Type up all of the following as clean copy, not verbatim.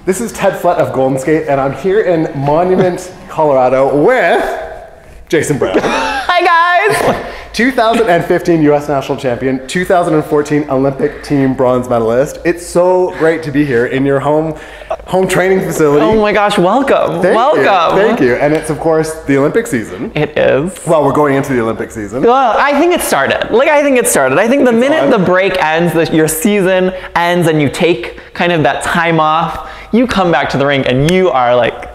This is Ted Flett of Golden Skate, and I'm here in Monument, Colorado with Jason Brown. Hi guys! 2015 U.S. National Champion, 2014 Olympic team bronze medalist. It's so great to be here in your home training facility. Oh my gosh, welcome. Thank you. And it's of course the Olympic season. It is. Well, we're going into the Olympic season. Well, I think it started. I think the minute the break ends, your season ends and you take kind of that time off, you come back to the rink and you are like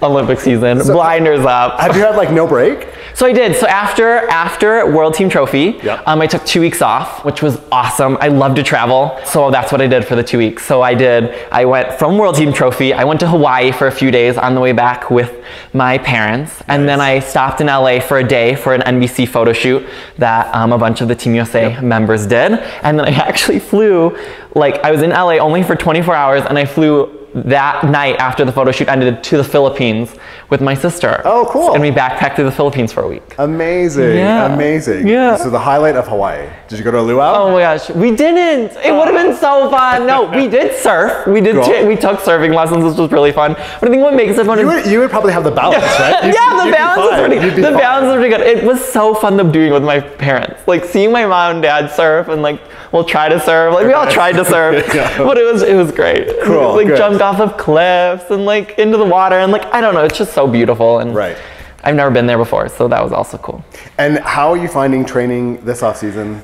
Olympic season, blinders up. Have you had like no break? So I did. So after World Team Trophy, Yep. I took 2 weeks off, which was awesome. I love to travel, so that's what I did for the 2 weeks. So I went from World Team Trophy, I went to Hawaii for a few days on the way back with my parents, and then I stopped in LA for a day for an NBC photo shoot that a bunch of the Team USA members did. And then I actually flew, I was in LA only for 24 hours, and I flew that night after the photo shoot ended to the Philippines with my sister. Oh, cool. And we backpacked through the Philippines for a week. Amazing, amazing. Yeah. So the highlight of Hawaii. Did you go to a luau? Oh my gosh, we didn't. It would have been so fun. No, we did surf. We took surfing lessons, which was really fun. But I think what makes it fun is you would probably have the balance, right? the balance is pretty good. It was so fun doing it with my parents. Seeing my mom and dad surf and we'll try to surf. We all tried to surf, but it was great. Cool. We jumped off of cliffs and into the water and I don't know, it's just so beautiful. And right. I've never been there before, so that was also cool. And how are you finding training this off season,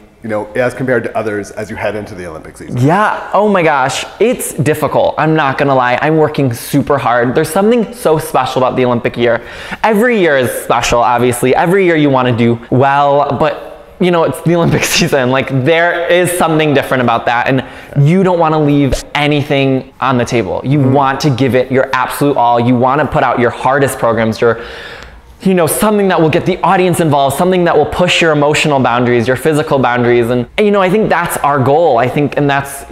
as compared to others as you head into the Olympic season? Yeah, oh my gosh, it's difficult. I'm not gonna lie, I'm working super hard. There's something so special about the Olympic year. Every year is special, obviously. Every year you wanna do well, but it's the Olympic season. There is something different about that, and you don't want to leave anything on the table. You want to give it your absolute all. You want to put out your hardest programs, something that will get the audience involved, something that will push your emotional boundaries, your physical boundaries. And I think that's our goal. And that's,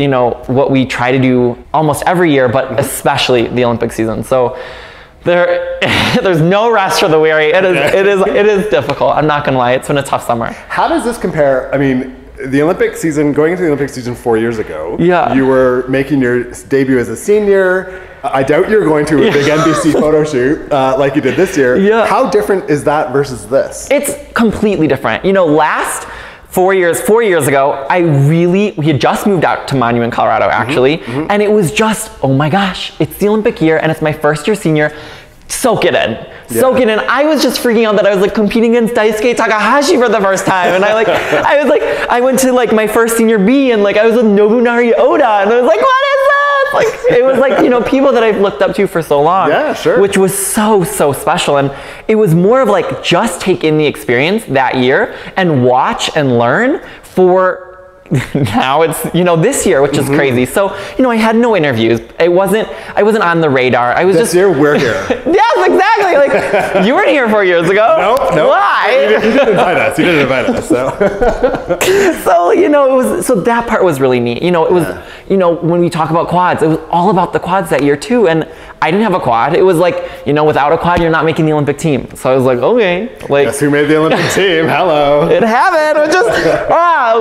what we try to do almost every year, but especially the Olympic season. So there's no rest for the weary. It is difficult. I'm not gonna lie. It's been a tough summer. How does this compare? I mean, the Olympic season, going into the Olympic season 4 years ago, you were making your debut as a senior. I doubt you're going to a big NBC photo shoot like you did this year. Yeah. How different is that versus this? It's completely different. Last 4 years ago, we had just moved out to Monument, Colorado, actually, and it was just, oh my gosh, it's the Olympic year, and it's my first year senior. Soak it in. Soak it in. I was just freaking out that I was competing against Daisuke Takahashi for the first time, and I went to my first senior B, and I was with Nobunari Oda, and I was like, what is that? It was people that I've looked up to for so long. Yeah, sure. Which was so special, and it was more of just take in the experience that year and watch and learn for now it's this year, which is crazy. So I had no interviews. I wasn't on the radar. I was this year we're here. Yes, exactly. You weren't here 4 years ago. Nope. Why? You didn't invite us. You didn't invite us. So so that part was really neat. It was when we talk about quads, it was all about the quads that year too. And I didn't have a quad. It was without a quad, you're not making the Olympic team. So I was like, okay. Guess who made the Olympic team? Hello. It happened,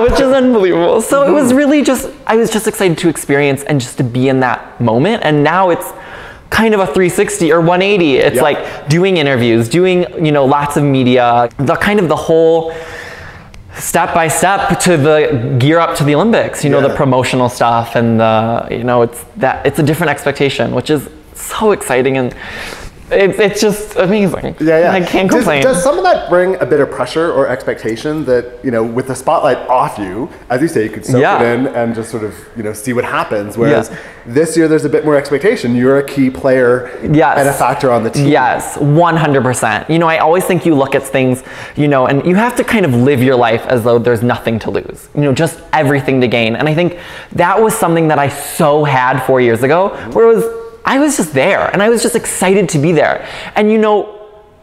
which is unbelievable. So it was really I was just excited to experience and just to be in that moment. And now it's kind of a 360 or 180. It's doing interviews, doing, lots of media, the whole step by step to the gear up to the Olympics, the promotional stuff and it's a different expation, which is so exciting, and it's just amazing. Yeah. I can't complain. Does some of that bring a bit of pressure or expectation that, with the spotlight off you, as you say, you could soak it in and just sort of, see what happens. Whereas this year there's a bit more expectation. You're a key player and a factor on the team. Yes, 100%. I always think you look at things, and you have to kind of live your life as though there's nothing to lose, just everything to gain. And I think that was something that I so had 4 years ago, where I was just there and I was just excited to be there. And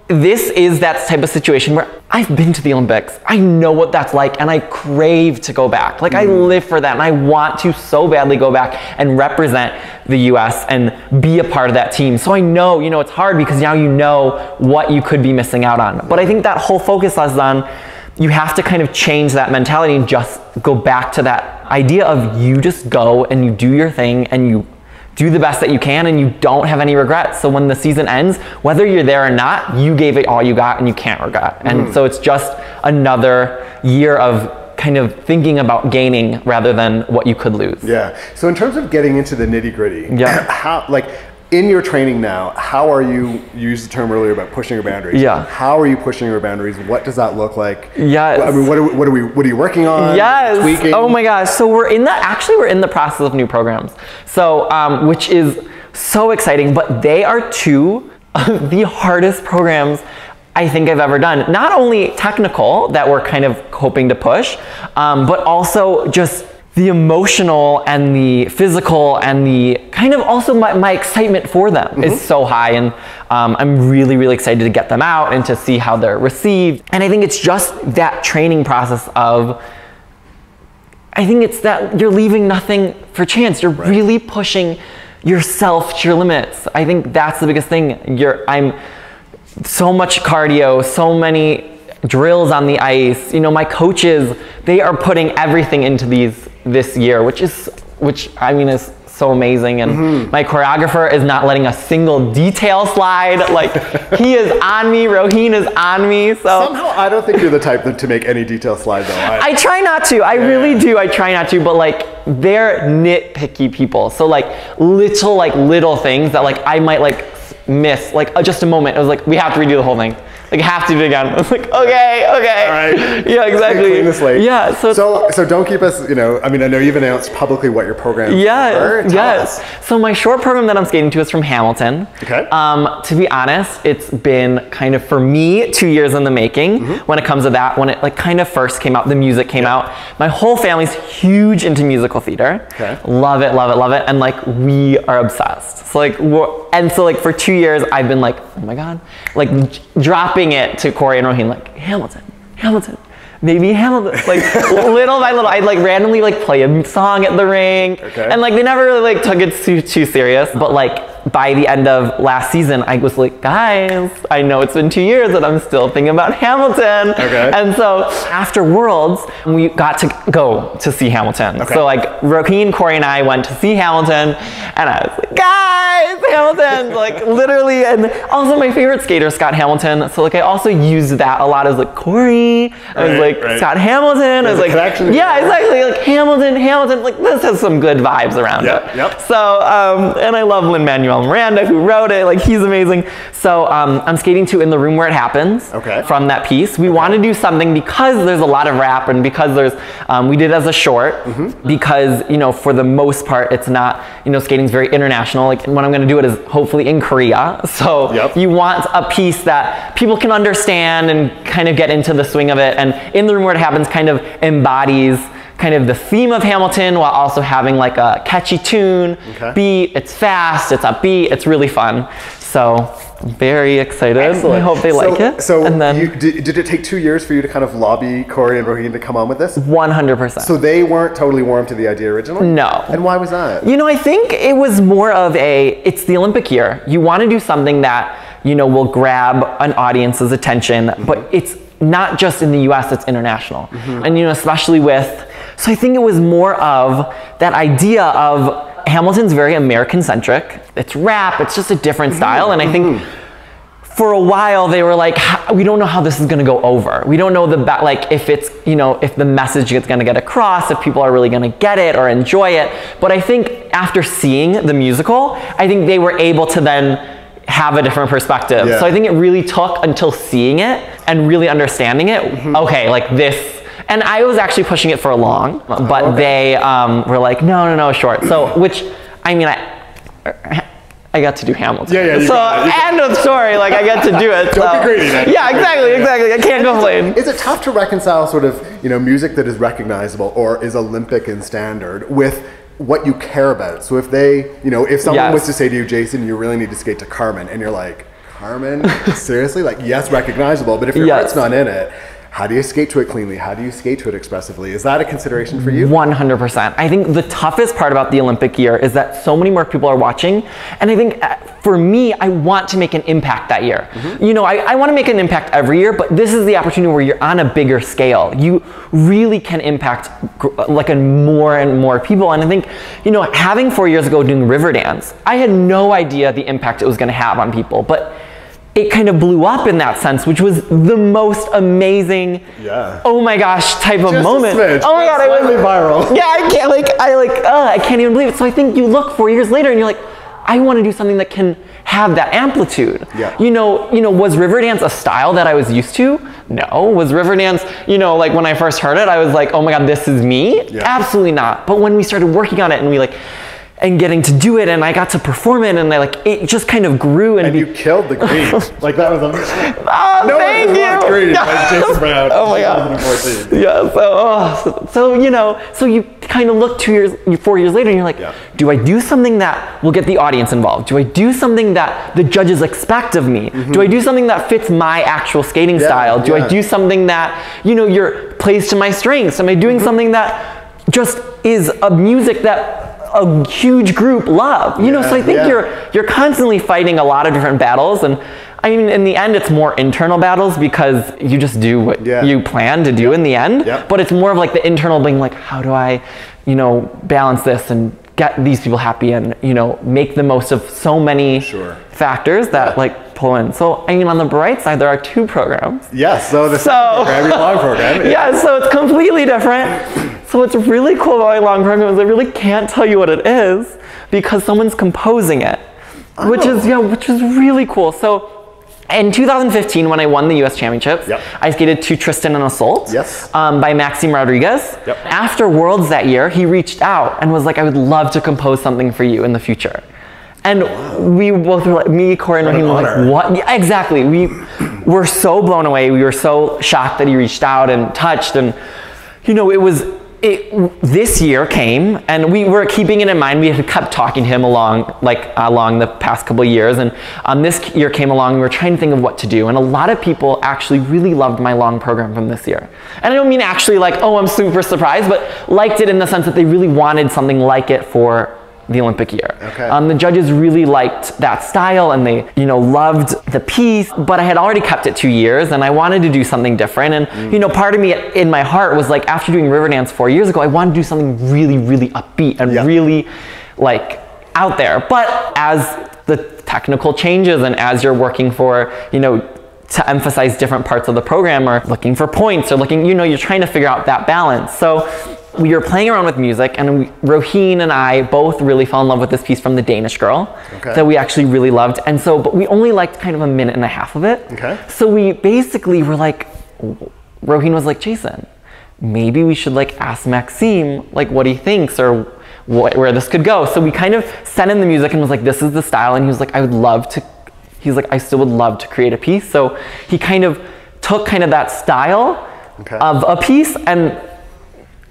this is that type of situation where I've been to the Olympics. I know what that's like, and I crave to go back. I live for that, and I want to so badly go back and represent the US and be a part of that team. So I know, it's hard because now you know what you could be missing out on. But I think that whole focus is on, you have to kind of change that mentality and just go back to that idea of you just go and you do your thing and you do the best that you can and you don't have any regrets. So when the season ends, whether you're there or not, you gave it all you got and you can't regret. And so it's just another year of kind of thinking about gaining rather than what you could lose. Yeah. So in terms of getting into the nitty gritty, how, like, in your training now, how are you used the term earlier about pushing your boundaries? Yeah. How are you pushing your boundaries? What does that look like? Yes. I mean, what are you working on? Yes. Tweaking? Oh my gosh. So we're in the process of new programs. So, which is so exciting, but they are two of the hardest programs I think I've ever done. Not only technical that we're kind of hoping to push, but also just the emotional and the physical and the kind of also my excitement for them is so high, and I'm really, really excited to get them out and to see how they're received. And I think it's just that training process of, I think it's that you're leaving nothing for chance. You're really pushing yourself to your limits. I think that's the biggest thing. I'm so much cardio, so many drills on the ice. You know, my coaches, they are putting everything into this year, which I mean is so amazing. And my choreographer is not letting a single detail slide. Like, he is on me, Roheen is on me. So somehow I don't think you're the type to make any detail slide though. I try not to. I really do. I try not to, but like, they're nitpicky people. So like little things that like I might like miss, like just a moment. It was like, we have to redo the whole thing. Like, have to do it again. I was like, okay. All right. Yeah, exactly. Clean the slate. Yeah. So don't keep us, you know, I mean, I know you've announced publicly what your program is. Yes. So my short program that I'm skating to is from Hamilton. Okay. To be honest, it's been kind of, for me, 2 years in the making when it comes to that. When it like kind of first came out, the music came out. My whole family's huge into musical theater. Okay. Love it, love it, love it. And like, we are obsessed. So like, for 2 years, I've been like, oh my God, like dropping it to Corey and Roheen, like, Hamilton, maybe Hamilton. Like, little by little, I'd like randomly like play a song at the rink. Okay. And like, they never really like took it too serious. But like, by the end of last season, I was like, guys, I know it's been 2 years and I'm still thinking about Hamilton. Okay. And so after Worlds, we got to go to see Hamilton. Okay. So like, Roheen, Corey, and I went to see Hamilton, and I was like, guys, Hamilton, like literally. And also my favorite skater, Scott Hamilton. So like, I also used that a lot as like Corey. I was like, Scott Hamilton. I was like, yeah, exactly. Like Hamilton, like this has some good vibes around it. Yep. So, and I love Lin-Manuel Miranda, who wrote it. Like, he's amazing. So I'm skating to In the Room Where It Happens from that piece. We want to do something because there's a lot of rap, and because there's we did it as a short because, you know, for the most part it's not, you know, skating's very international. Like, when I'm going to do it is hopefully in Korea. So you want a piece that people can understand and kind of get into the swing of it. And In the Room Where It Happens kind of embodies kind of the theme of Hamilton while also having like a catchy tune, beat. It's fast, it's upbeat, it's really fun. So I'm very excited. Excellent. I hope they like it. So and then, did it take 2 years for you to kind of lobby Corey and Roheen to come on with this? 100%. So they weren't totally warm to the idea originally? No. And why was that? You know, I think it was more of it's the Olympic year. You want to do something that, you know, will grab an audience's attention, but it's not just in the US, it's international. And, you know, especially so I think it was more of that idea of Hamilton's very American-centric. It's rap, it's just a different style. And I think for a while they were like, we don't know how this is gonna go over. We don't know like if it's, you know, if the message is gonna get across, if people are really gonna get it or enjoy it. But I think after seeing the musical, I think they were able to then have a different perspective. So I think it really took until seeing it and really understanding it. Okay, like this. And I was actually pushing it for a long, but they were like, no, short. So, which, I mean, I got to do Hamilton. So, end of story, like I get to do it. Don't be greedy then. Yeah, exactly. I can't complain. Is it tough to reconcile sort of, you know, music that is recognizable or is Olympic in standard with what you care about? So if they, you know, if someone was to say to you, Jason, you really need to skate to Carmen, and you're like, Carmen? Seriously? Like, yes, recognizable, but if your heart's not in it, how do you skate to it cleanly? How do you skate to it expressively? Is that a consideration for you? 100%. I think the toughest part about the Olympic year is that so many more people are watching. And I think for me, I want to make an impact that year. You know, I want to make an impact every year, but this is the opportunity where you're on a bigger scale. You really can impact like more and more people. And I think, you know, having 4 years ago doing Riverdance, I had no idea the impact it was going to have on people, but it kind of blew up in that sense, which was the most amazing, oh my gosh, type of moment. Oh my God, I went viral. Yeah, I can't even believe it. So I think you look 4 years later and you're like, I want to do something that can have that amplitude. You know, was Riverdance a style that I was used to? No. Was Riverdance, you know, like when I first heard it, I was like, oh my God, this is me? Absolutely not. But when we started working on it and we like, and getting to do it, and I got to perform it, and it just kind of grew. And you killed the green. Like that was amazing. Oh, no, thank you. Green by Jason Brown. Oh my God. 2014. Yeah. So you know, so you kind of look 4 years later, and you're like, do I do something that will get the audience involved? Do I do something that the judges expect of me? Do I do something that fits my actual skating style? Do I do something that, you know, plays to my strengths? Am I doing something that just is a music that a huge group love, you know? So I think you're constantly fighting a lot of different battles, and I mean, in the end, it's more internal battles because you just do what you plan to do in the end. But it's more of like the internal being like, how do I, you know, balance this and get these people happy and, you know, make the most of so many factors that like pull in. So I mean, on the bright side, there are 2 programs. So the program, your long program. So it's completely different. So what's really cool about my long program is I really can't tell you what it is because someone's composing it, which is really cool. So in 2015, when I won the U.S. Championships, I skated to Tristan and Assault by Maxime Rodriguez. After Worlds that year, he reached out and was like, I would love to compose something for you in the future. And we both were like, me, Corey, and Raheem were like, what? Yeah, exactly. We were so blown away. We were so shocked that he reached out and touched. And, you know, this year came, and we were keeping it in mind. We had kept talking to him along the past couple of years, and this year came along. We were trying to think of what to do, and a lot of people actually really loved my long program from this year. And I don't mean actually like, oh, I'm super surprised, but liked it in the sense that they really wanted something like it for the Olympic year. The judges really liked that style, and they, you know, loved the piece, but I had already kept it 2 years and I wanted to do something different. And, you know, part of me in my heart was like, after doing Riverdance 4 years ago, I wanted to do something really, really upbeat and really like out there. But as the technical changes and as you're working for, you know, to emphasize different parts of the program or looking for points or looking, you know, you're trying to figure out that balance. So we were playing around with music, and Roheen and I both really fell in love with this piece from the Danish Girl that we actually really loved. And so, but we only liked kind of a minute and a half of it. So we basically were like, Roheen was like, Jason, maybe we should like ask Maxime like what he thinks or where this could go. So we kind of sent him the music and was like, this is the style. And he was like, he's like, I still would love to create a piece. So he kind of took kind of that style of a piece and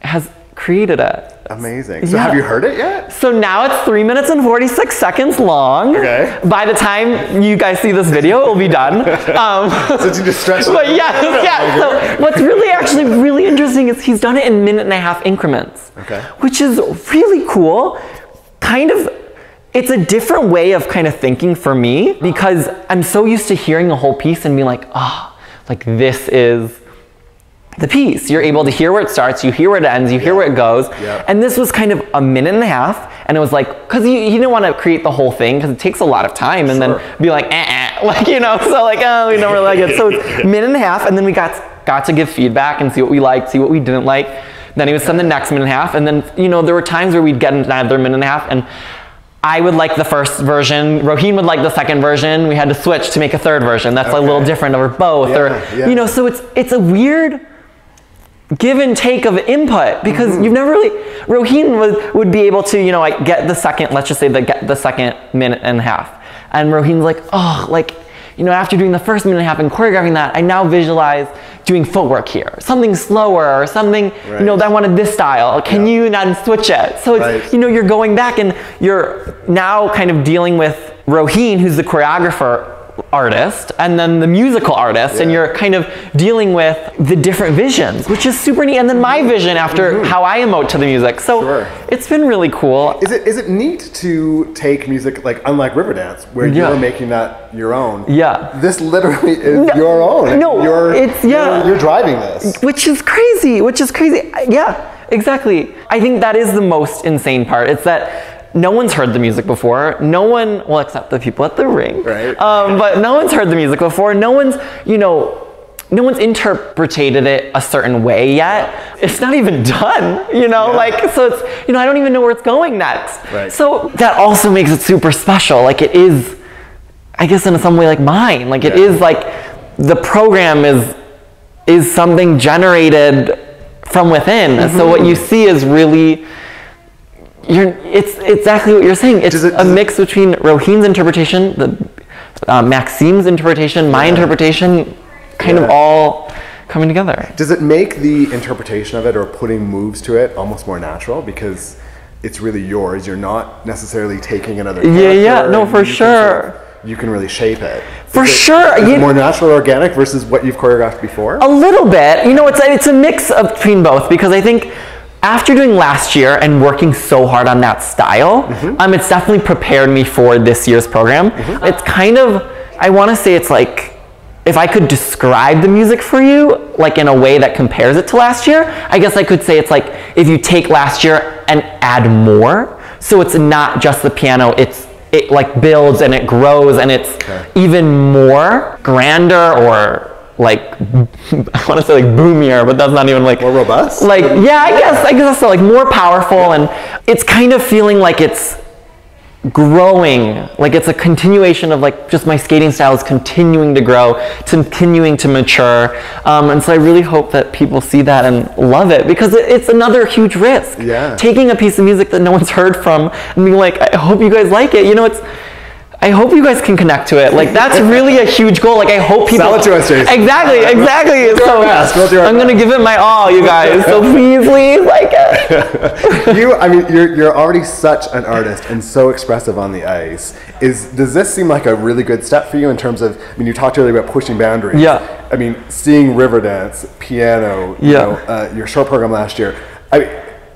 has created it. Amazing. So have you heard it yet? So now it's 3 minutes and 46 seconds long. By the time you guys see this video, it will be done. So you just stretch it. But so what's really interesting is he's done it in minute and a half increments. Which is really cool. Kind of, it's a different way of kind of thinking for me because I'm so used to hearing a whole piece and being like, like this is the piece. You're able to hear where it starts, you hear where it ends, you hear where it goes. And this was kind of a minute and a half, and it was like, because he didn't want to create the whole thing because it takes a lot of time and then be like, like, you know, so like, oh, we don't really like it. So it's minute and a half, and then we got to give feedback and see what we liked, see what we didn't like. Then he would send the next minute and a half, and then, you know, there were times where we'd get another minute and a half, and I would like the first version, Roheen would like the second version, we had to switch to make a third version. That's a little different over both, you know, so it's a weird give and take of input because you've never really, Roheen would be able to, you know, like get the second, let's just say get the second minute and a half. And Roheen's like, oh, like, you know, after doing the first minute and a half and choreographing that, I now visualize doing footwork here, something slower or something, you know, that I wanted this style. Can you not switch it? So it's, you know, you're going back and you're now kind of dealing with Roheen, who's the choreographer, artist and then the musical artist, and you're kind of dealing with the different visions, which is super neat, and then my vision after how I emote to the music. So it's been really cool. Is it neat to take music, like unlike Riverdance, where you're making that your own? Yeah. This literally is your own. No, you're driving this. Which is crazy, Yeah, exactly. I think that is the most insane part. It's that no one's heard the music before. No one, well, except the people at the ring. Right. But no one's heard the music before. No one's interpreted it a certain way yet. It's not even done, so it's, I don't even know where it's going next. Right. So that also makes it super special. Like it is, I guess in some way like mine. Like it is like the program is something generated from within. So what you see is really, it's exactly what you're saying. It's a mix between Rohin's interpretation, Maxime's interpretation, my interpretation, kind of all coming together. Does it make the interpretation of it or putting moves to it almost more natural because it's really yours? You're not necessarily taking another character. No, for sure. You can really shape it. For sure. Is it more natural or organic versus what you've choreographed before? A little bit. It's a mix of between both, because I think after doing last year and working so hard on that style, it's definitely prepared me for this year's program. It's kind of, I want to say it's like, if I could describe the music for you, like in a way that compares it to last year, I guess I could say it's like if you take last year and add more. So it's not just the piano, it like builds and it grows and it's even more grander, or like, I want to say like boomier, but that's not even like more robust. Like, yeah, I guess that's like more powerful, and it's kind of feeling like it's growing, like it's a continuation of like just my skating style is continuing to grow, continuing to mature, and so I really hope that people see that and love it, because it's another huge risk. Taking a piece of music that no one's heard from and being like, I hope you guys like it. I hope you guys can connect to it. Like that's really a huge goal. Like I hope people sell it to us, Jason. Exactly. So I'm gonna give it my all, you guys. So please like it. You're already such an artist and so expressive on the ice. Does this seem like a really good step for you in terms of? You talked earlier about pushing boundaries. Seeing Riverdance, piano, your short program last year.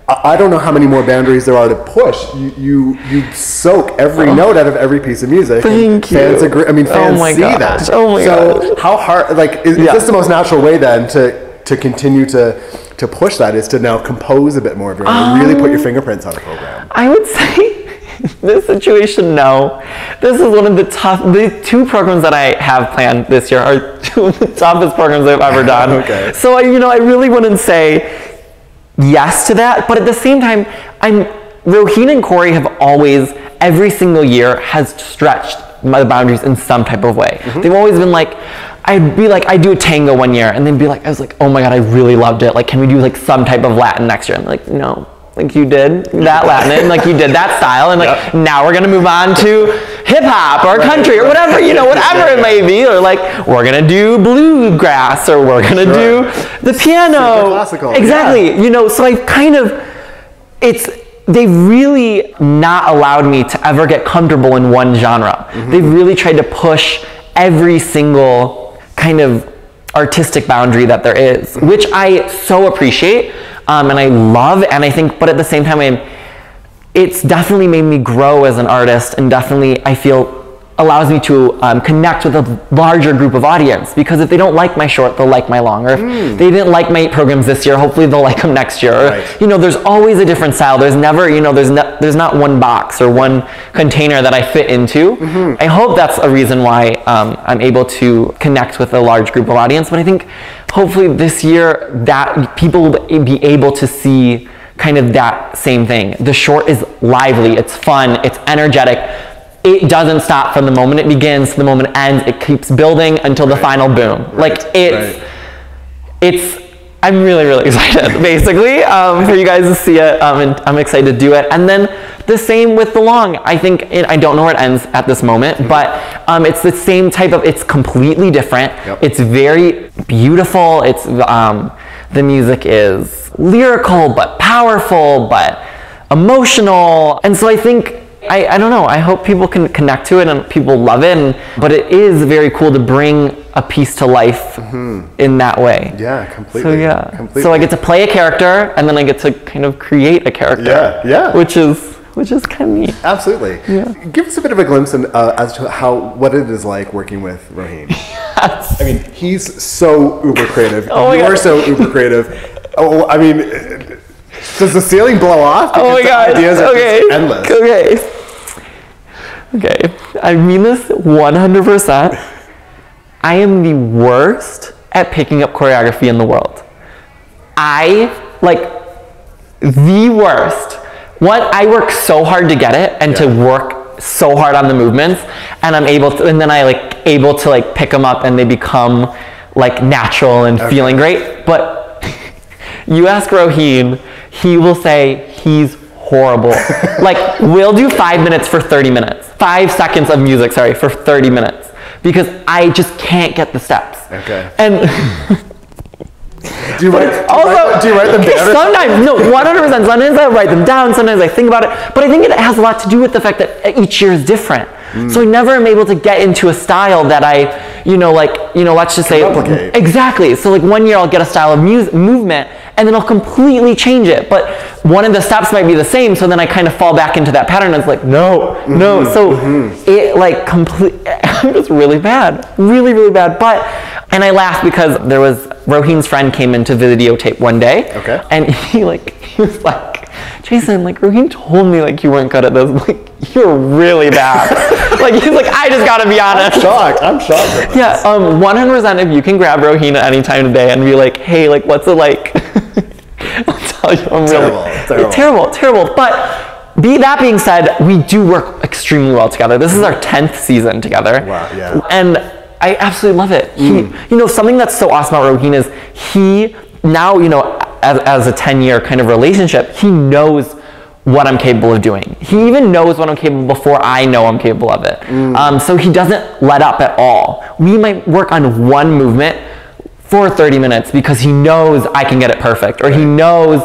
I don't know how many more boundaries there are to push. You soak every note out of every piece of music. Thank you. Fans agree. Fans see that. Oh my gosh. How hard? Like, is this the most natural way then to continue to push that? Is to now compose a bit more of your own and really put your fingerprints on the program? I would say this situation, no. This is one of the two programs that I have planned this year are two of the toughest programs I've ever done. Okay. So I really wouldn't say yes to that, but at the same time, Rohin and Corey have always, every single year, has stretched my boundaries in some type of way. They've always been like, I'd do a tango one year, and they'd be like, I was like, oh my god, I really loved it. Like, can we do like some type of Latin next year? I'm like, no. Like you did that Latin, and like you did that style, and like now we're gonna move on to hip hop or country or whatever, whatever it may be, or like we're gonna do bluegrass, or we're gonna do the piano. Super classical. Exactly. So I kind of, they've really not allowed me to ever get comfortable in one genre. They've really tried to push every single kind of artistic boundary that there is, which I so appreciate. And I love, and I think, but at the same time, it's definitely made me grow as an artist, and definitely, I feel, allows me to connect with a larger group of audience, because if they don't like my short, they'll like my long, or if they didn't like my programs this year, hopefully they'll like them next year. There's always a different style. There's never, there's not one box or one container that I fit into. I hope that's a reason why I'm able to connect with a large group of audience, but I think hopefully this year that people will be able to see kind of that same thing. The short is lively, it's fun, it's energetic. It doesn't stop from the moment it begins to the moment it ends. It keeps building until the final boom. I'm really, really excited, basically, for you guys to see it, and I'm excited to do it. And then the same with the long. I think, I don't know where it ends at this moment, but it's the same type of, it's completely different. It's very beautiful. It's, the music is lyrical, but powerful, but emotional. And so I think I don't know. I hope people can connect to it and people love it. But it is very cool to bring a piece to life in that way. Yeah, completely. So yeah, completely. So I get to play a character and then I get to kind of create a character. Yeah. Which is kind of neat. Absolutely. Yeah. Give us a bit of a glimpse as to what it is like working with Roheen. Yes. I mean, he's so uber creative. You're so uber creative. Oh, I mean, does the ceiling blow off? Oh my God. Ideas are just endless. Okay. I mean this 100%. I am the worst at picking up choreography in the world. The worst. I work so hard to get it and to work so hard on the movements, and I'm able to, and then I able to pick them up and they become natural and feeling great. But you ask Roheen, he will say he's horrible. We'll do 5 minutes for 30 minutes. 5 seconds of music, for 30 minutes. Because I just can't get the steps. Okay. And do you write them down? Sometimes, no, 100%. Sometimes I write them down. Sometimes I think about it. But I think it has a lot to do with the fact that each year is different. So I never am able to get into a style that I, let's just say, replicate. Exactly. So 1 year I'll get a style of movement, and then I'll completely change it. But one of the steps might be the same, so then I kind of fall back into that pattern. And it's no. So it I'm just really bad, really bad. And I laugh because there was Roheen's friend came in to videotape one day. Okay. And he was like, Jason, Roheen told me you weren't good at this. You're really bad. He's like, I just gotta be honest. I'm shocked. Yeah, 100% if you can grab Roheen at any time today and be like, hey, what's it like? I'll tell you, I'm terrible. But that being said, we do work extremely well together. This is our 10th season together. Wow, yeah. And I absolutely love it. Something that's so awesome about Roheen is he now, as a 10-year kind of relationship, he knows what I'm capable of doing. He even knows what I'm capable before I know I'm capable of it. So he doesn't let up at all. We might work on one movement for 30 minutes because he knows I can get it perfect, or he knows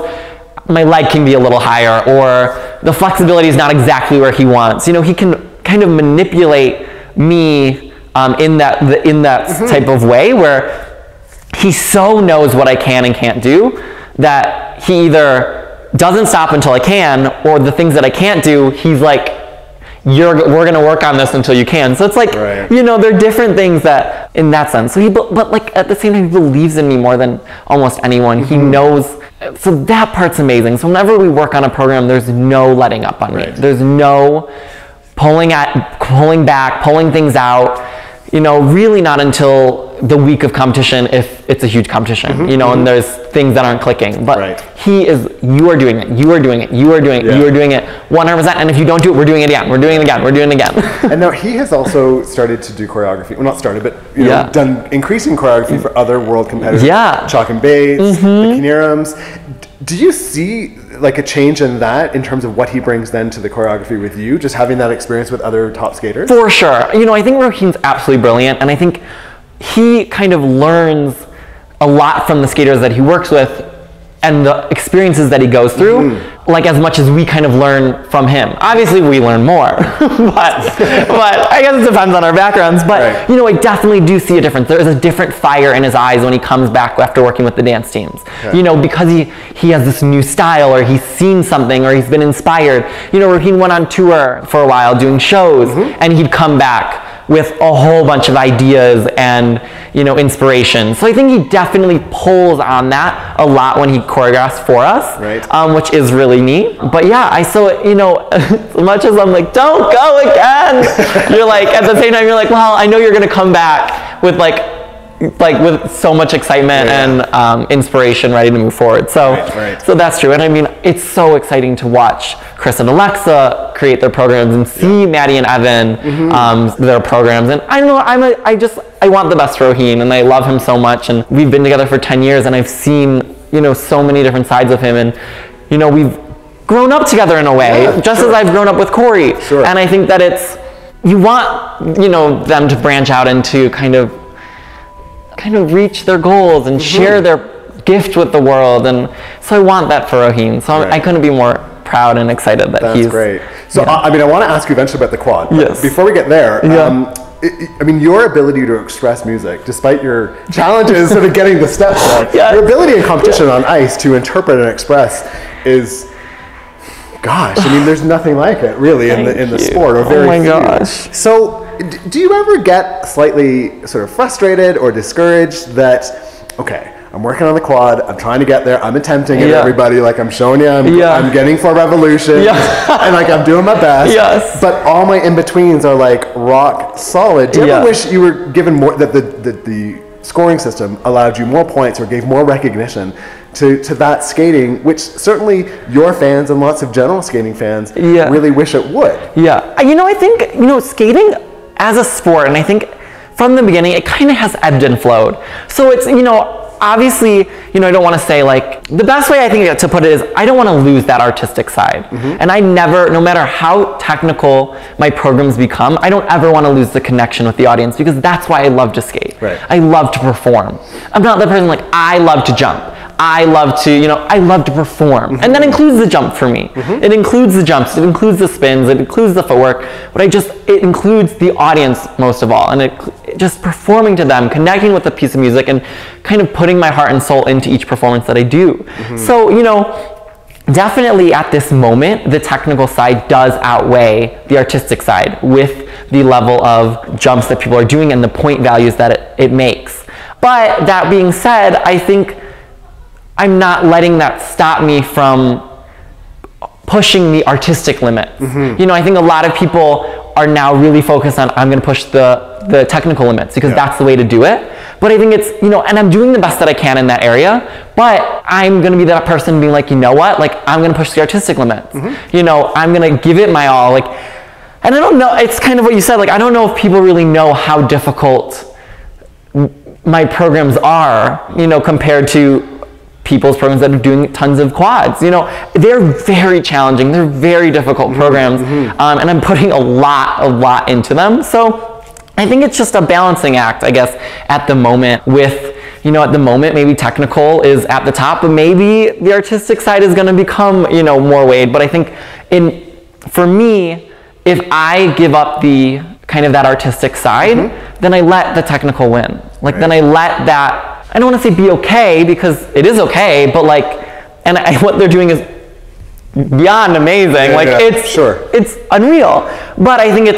my leg can be a little higher, or the flexibility is not exactly where he wants. He can kind of manipulate me in that type of way where he so knows what I can and can't do that he either doesn't stop until I can, or the things that I can't do, he's like, we're gonna work on this until you can. So it's they're different things that, in that sense. So but at the same time, he believes in me more than almost anyone. He knows, so that part's amazing. So whenever we work on a program, there's no letting up on me. There's no pulling back, pulling things out. Really not until the week of competition, if it's a huge competition, and there's things that aren't clicking. But he is, you are doing it, you are doing it, you are doing it, you are doing it 100%. And if you don't do it, we're doing it again, we're doing it again, we're doing it again. And now he has also started to do choreography. Well, not started, but done increasing choreography for other world competitors. Yeah. Chalk and Bates, the Kinirams. Do you see a change in that in terms of what he brings then to the choreography with you, just having that experience with other top skaters? For sure. I think Roheen's absolutely brilliant, and I think he kind of learns a lot from the skaters that he works with and the experiences that he goes through, as much as we kind of learn from him. Obviously, we learn more, but I guess it depends on our backgrounds. But I definitely do see a difference. There is a different fire in his eyes when he comes back after working with the dance teams. Because he has this new style, or he's seen something, or he's been inspired. Roheen went on tour for a while doing shows, and he'd come back with a whole bunch of ideas and inspiration. So I think he definitely pulls on that a lot when he choreographs for us, which is really neat. But yeah, as much as I'm like, don't go again, you're at the same time, you're well, I know you're gonna come back with with so much excitement and inspiration, ready to move forward. So so that's true. And I mean, it's so exciting to watch Chris and Alexa create their programs and see Maddie and Evan their programs. And I know I want the best for Roheen, and I love him so much, and we've been together for 10 years, and I've seen so many different sides of him, and we've grown up together in a way, just as I've grown up with Corey. And I think that you want them to branch out into kind of reach their goals and share their gift with the world, and so I want that for Roheen. So I couldn't be more proud and excited that That's great. So, I mean, I want to ask you eventually about the quad. Yes. Before we get there, I mean, your ability to express music, despite your challenges sort of getting the steps down, your ability in competition on ice to interpret and express is, gosh, I mean, there's nothing like it really in the sport, or very few. Gosh. So, do you ever get slightly sort of frustrated or discouraged that, okay, I'm working on the quad, I'm trying to get there, I'm attempting it, everybody, like I'm showing you, I'm getting 4 revolutions, and like I'm doing my best, but all my in-betweens are like rock solid. Do you ever wish you were given more, that the scoring system allowed you more points or gave more recognition to that skating, which certainly your fans and lots of general skating fans really wish it would? I think, skating as a sport, and I think from the beginning, it kind of has ebbed and flowed. So it's, obviously, I don't want to say like, the best way I think to put it is, I don't want to lose that artistic side. And I never, no matter how technical my programs become, I don't ever want to lose the connection with the audience, because that's why I love to skate. I love to perform. I'm not the person like, I love to jump. I love to, I love to perform. And that includes the jump for me. It includes the jumps, it includes the spins, it includes the footwork, but it includes the audience most of all. And it just performing to them, connecting with a piece of music, and kind of putting my heart and soul into each performance that I do. So, definitely at this moment, the technical side does outweigh the artistic side with the level of jumps that people are doing and the point values that it makes. But that being said, I think I'm not letting that stop me from pushing the artistic limit. I think a lot of people are now really focused on, I'm going to push the technical limits because that's the way to do it. But I think it's, and I'm doing the best that I can in that area, but I'm going to be that person being like, you know what, like I'm going to push the artistic limits. I'm going to give it my all. Like, and I don't know, it's kind of what you said, like, I don't know if people really know how difficult my programs are, compared to people's programs that are doing tons of quads. They're very challenging. They're very difficult programs. And I'm putting a lot into them. So I think it's just a balancing act, I guess, at the moment with, at the moment, maybe technical is at the top, but maybe the artistic side is going to become, more weighed. But I think for me, if I give up the kind of that artistic side, then I let the technical win. Like, then I let that, I don't want to say be okay, because it is okay, but like, what they're doing is beyond amazing. It's unreal. But I think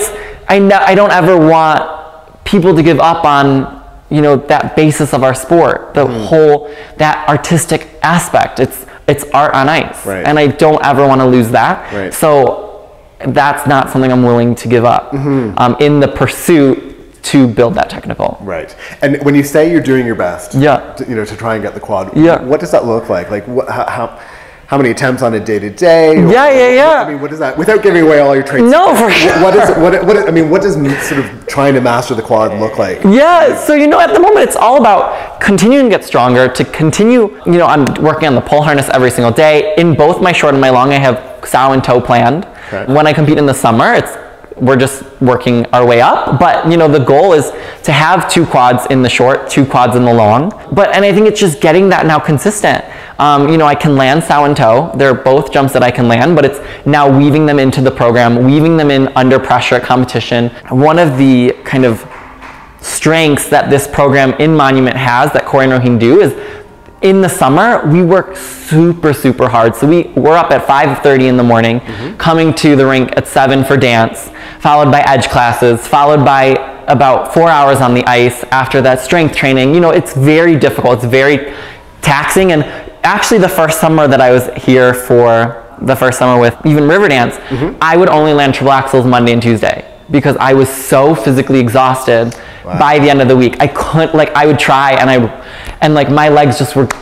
I don't ever want people to give up on, that basis of our sport, the whole, that artistic aspect. It's art on ice. And I don't ever want to lose that. So that's not something I'm willing to give up in the pursuit to build that technical. And when you say you're doing your best, to try and get the quad, what does that look like? Like, how many attempts on a day-to-day? I mean, what is that? Without giving away all your traits. No, for sure. What does sort of trying to master the quad look like? So at the moment, it's all about continuing to get stronger, to continue, I'm working on the pole harness every single day. In both my short and my long, I have sow and toe planned. When I compete in the summer, we're just working our way up, but the goal is to have 2 quads in the short, 2 quads in the long. And I think it's just getting that now consistent. I can land sow and toe. They're both jumps that I can land, but it's now weaving them into the program, weaving them in under pressure at competition. One of the kind of strengths that this program in Monument has, that Corey and Roheen do, is in the summer, we work super hard. So we're up at 5:30 in the morning, coming to the rink at 7 for dance, followed by edge classes, followed by about 4 hours on the ice. After that, strength training. It's very difficult. It's very taxing. And actually, the first summer that I was here for the first summer with even river dance, I would only land triple axels Monday and Tuesday because I was so physically exhausted by the end of the week. I couldn't, I would try and my legs just would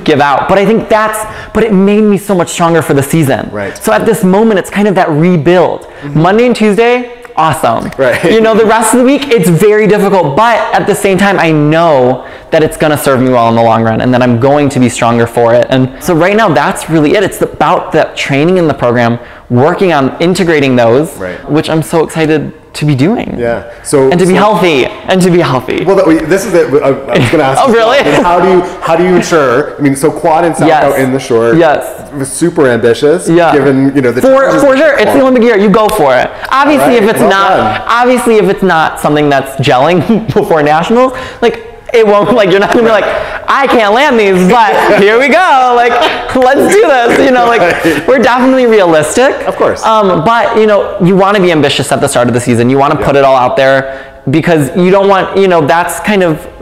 give out. But I think but it made me so much stronger for the season. So at this moment, it's kind of that rebuild. Monday and Tuesday, awesome. The rest of the week, it's very difficult, but at the same time, I know that it's going to serve me well in the long run and that I'm going to be stronger for it. And so right now, that's really it. It's about that training in the program, working on integrating those, which I'm so excited to be doing. Yeah. And to be healthy. And to be healthy. Well, this is it. I was going to ask. Oh, really? How do you ensure? I mean, so quad and Salchow in the short. Yes. Was super ambitious. Yeah. Given the for sure, it's the Olympic year. You go for it. Obviously, if it's not something that's gelling before nationals, like. It won't, like, you're not gonna be like, I can't land these, but here we go, like, let's do this, like, we're definitely realistic. Of course. But, you wanna be ambitious at the start of the season. You wanna put it all out there because you don't want,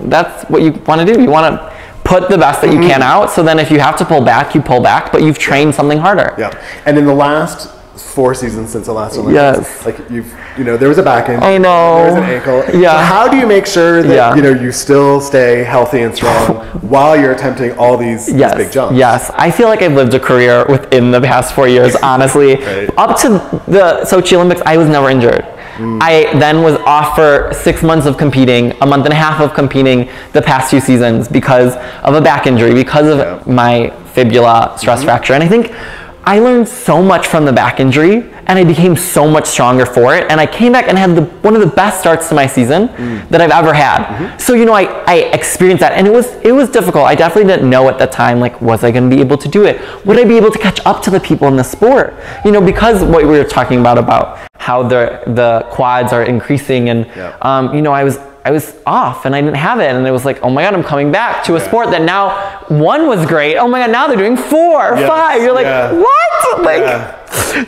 that's what you wanna do. You wanna put the best that you can out, so then if you have to pull back, you pull back, but you've trained something harder. Yeah, and in the last 4 seasons since the last Olympics, like there was a back injury, I know, there was an ankle. Yeah. So how do you make sure that you still stay healthy and strong while you're attempting all these big jumps? Yes, I feel like I've lived a career within the past 4 years. Honestly, up to the Sochi Olympics, I was never injured. I then was off for 6 months of competing, a month and a half of competing the past 2 seasons because of a back injury, because of my fibula stress fracture, and I think I learned so much from the back injury, and I became so much stronger for it, and I came back and had one of the best starts to my season that I've ever had. So I experienced that, and it was difficult. I definitely didn't know at the time, like, was I going to be able to do it? Would I be able to catch up to the people in the sport? Because what we were talking about how the quads are increasing, and I was off and I didn't have it, and it was like, oh my God, I'm coming back to a sport that now 1 was great. Oh my God, now they're doing 4 or 5. You're like, what?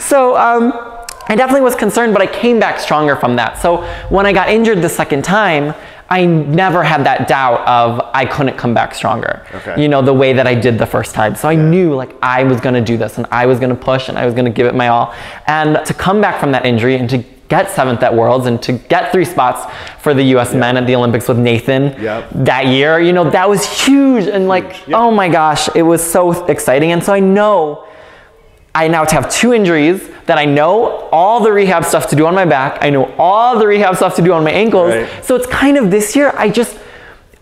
So I definitely was concerned, but I came back stronger from that. So when I got injured the second time, I never had that doubt of I couldn't come back stronger, the way that I did the first time. So I knew, like, I was going to do this, and I was going to push, and I was going to give it my all. And to come back from that injury and to get 7th at Worlds and to get 3 spots for the US men at the Olympics with Nathan that year, that was huge. And like, oh my gosh, it was so exciting. And so I know I now have 2 injuries that I know all the rehab stuff to do on my back. I know all the rehab stuff to do on my ankles. So it's kind of this year, I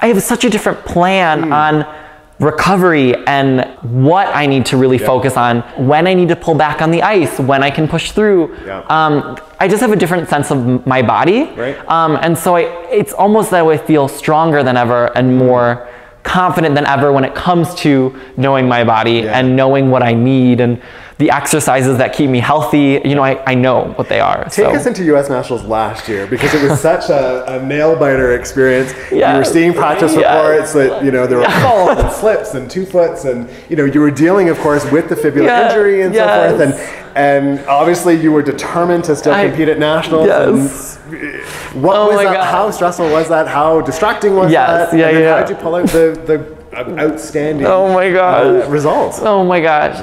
have such a different plan on recovery and what I need to really focus on, when I need to pull back on the ice, when I can push through. I just have a different sense of my body. And so it's almost that I feel stronger than ever and more confident than ever when it comes to knowing my body and knowing what I need and the exercises that keep me healthy. I know what they are. Take us into US Nationals last year, because it was such a nail biter experience. You were seeing practice reports that there were falls and slips and 2 foots, and you were dealing, of course, with the fibula injury and so forth, and obviously you were determined to still compete at nationals. What was that? How stressful was that? How distracting was that? How did you pull out the outstanding results? Oh my gosh.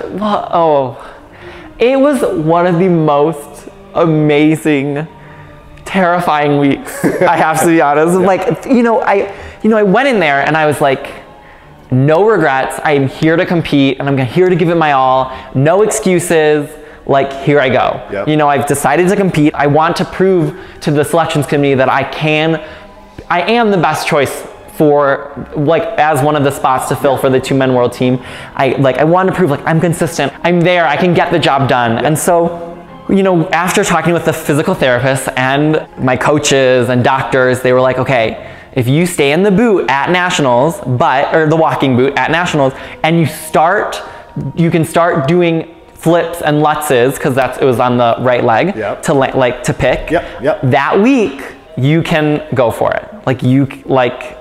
It was one of the most amazing, terrifying weeks, I have to be honest. Like, I went in there and I was like, no regrets. I'm here to compete, and I'm here to give it my all. No excuses. Like, here I go. I've decided to compete. I want to prove to the selections committee that I am the best choice for, like, as one of the spots to fill for the 2-man world team. I want to prove, like, I'm consistent. I'm there. I can get the job done. And so, after talking with the physical therapists and my coaches and doctors, they were like, okay, if you stay in the boot at nationals, or the walking boot at nationals, and you can start doing flips and lutzes, because it was on the right leg to pick. That week you can go for it.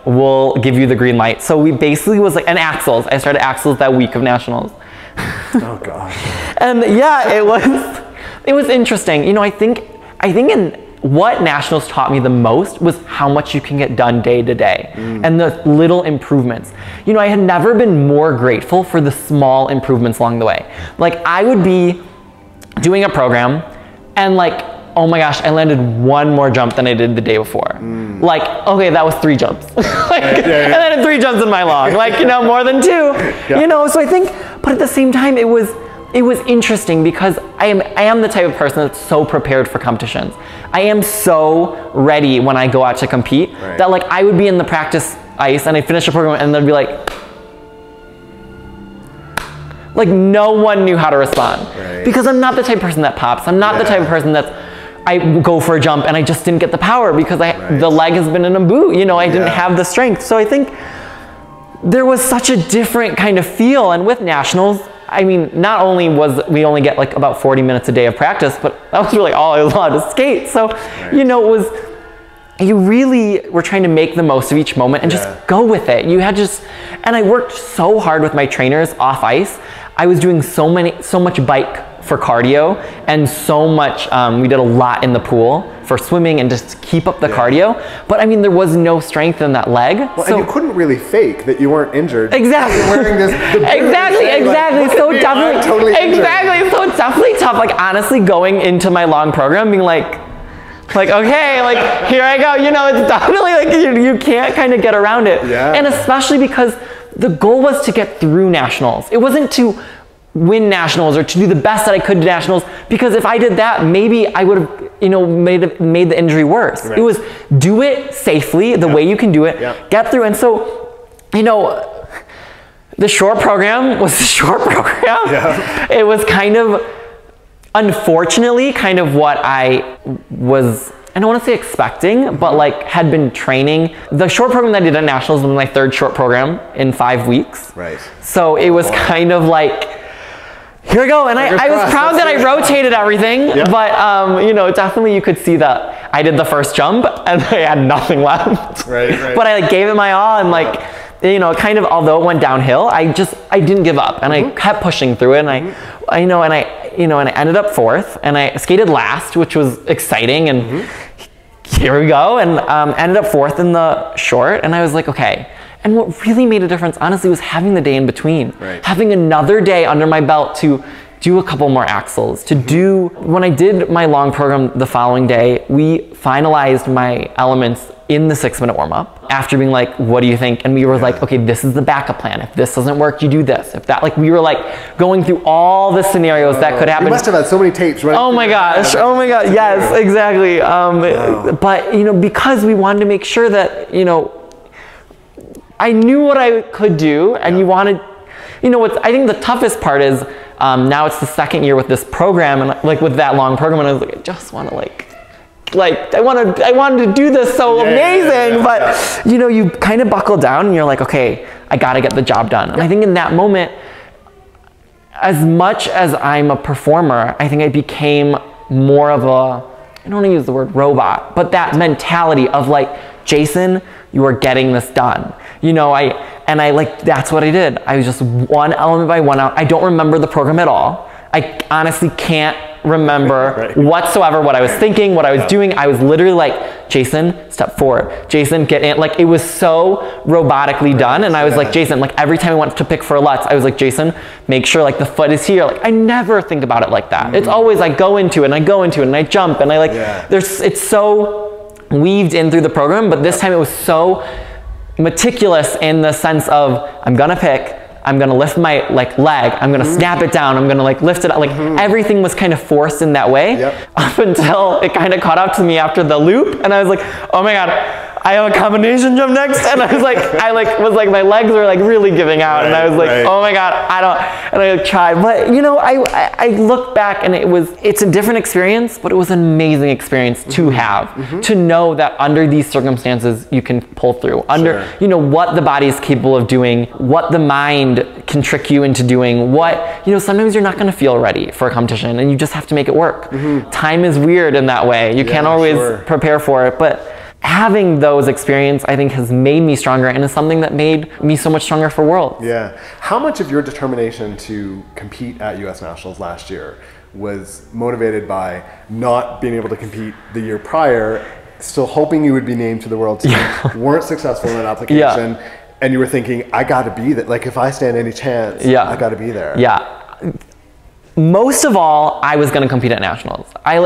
We'll give you the green light. So we basically was like, and axles. I started axles that week of nationals. Oh gosh. And it was interesting. I think in what nationals taught me the most was how much you can get done day to day and the little improvements. I had never been more grateful for the small improvements along the way. Like, I would be doing a program and, like, oh my gosh, I landed 1 more jump than I did the day before. Like, okay, that was 3 jumps. And I had 3 jumps in my long, more than 2. So I think, but at the same time, it was interesting because I am the type of person that's so prepared for competitions. I am so ready when I go out to compete that, like, I would be in the practice ice and I'd finish a program and they'd be like no one knew how to respond because I'm not the type of person that pops. I'm not the type of person that's I go for a jump and I just didn't get the power because the leg has been in a boot, you know, I didn't have the strength. So I think there was such a different kind of feel. And with nationals, I mean, not only was we only get like about 40 minutes a day of practice, but that was really all I was allowed to skate. So, you know, it was, you really were trying to make the most of each moment and just go with it. You had just, and I worked so hard with my trainers off ice. I was doing so much bike for cardio and so much, we did a lot in the pool for swimming and just keep up the cardio. But I mean, there was no strength in that leg. Well, so, and you couldn't really fake that you weren't injured. Exactly. Wearing this, exactly. So definitely, totally exactly. So it's definitely tough. Like honestly, going into my long program, being like, okay, like here I go. You know, it's definitely like you can't kind of get around it. Yeah. And especially because the goal was to get through nationals. It wasn't to win nationals or to do the best that I could to nationals, because if I did that, maybe I would have, you know, made the injury worse. Right. It was do it safely, the way you can do it, get through. And so, you know, the short program was the short program. Yeah. It was kind of, unfortunately, kind of what I was, I don't want to say expecting, but like had been training. The short program that I did at nationals was my third short program in 5 weeks. Right. So it was kind of like, here we go, and I was proud that I rotated everything, but you know, definitely you could see that I did the first jump and I had nothing left. Right. But I like gave it my all, and like, you know, kind of, although it went downhill, I didn't give up, and I kept pushing through it, and I ended up fourth, and I skated last, which was exciting, and here we go, and ended up fourth in the short, and I was like, okay. And what really made a difference, honestly, was having the day in between. Right. Having another day under my belt to do a couple more axles, to do, when I did my long program the following day, we finalized my elements in the 6-minute warm-up after being like, what do you think? And we were like, okay, this is the backup plan. If this doesn't work, you do this. If that, like, we were like going through all the scenarios that could happen. You must have had so many tapes, right? Oh my gosh, yes, exactly. But, you know, because we wanted to make sure that, you know, I knew what I could do, and you wanted, you know, I think the toughest part is, now it's the second year with this program, and like with that long program, and I was like, I just want to I wanted to do this so amazing, but you know, you kind of buckle down and you're like, okay, I got to get the job done. And I think in that moment, as much as I'm a performer, I think I became more of a, I don't want to use the word robot, but that mentality of like, Jason, you are getting this done. You know, that's what I did. I was just one element by one out. I don't remember the program at all. I honestly can't remember whatsoever what I was thinking, what I was doing. I was literally like, Jason, step forward. Jason, get in. Like, it was so robotically done. And I was like, Jason, like every time I went to pick for a Lutz, I was like, Jason, make sure like the foot is here. Like, I never think about it like that. It's always I go into it and I go into it and I jump and I like, it's so weaved in through the program, but this time it was so meticulous in the sense of, I'm gonna pick, I'm gonna lift my like leg, I'm gonna snap it down, I'm gonna like lift it up, like everything was kind of forced in that way up until it kind of caught up to me after the loop, and I was like, oh my god, I have a combination jump next, and I was like, my legs were like really giving out, and I was like, oh my god, and I tried, but you know, I look back and it's a different experience, but it was an amazing experience to have, to know that under these circumstances you can pull through, you know, what the body is capable of doing, what the mind can trick you into doing, what, you know, sometimes you're not going to feel ready for a competition and you just have to make it work. Time is weird in that way. You can't always prepare for it, but having those experiences, I think, has made me stronger, and is something that made me so much stronger for Worlds. Yeah. How much of your determination to compete at US Nationals last year was motivated by not being able to compete the year prior, still hoping you would be named to the World team, weren't successful in an application, and you were thinking, I got to be there. Like, if I stand any chance, I got to be there. Yeah. Most of all, I was going to compete at Nationals. I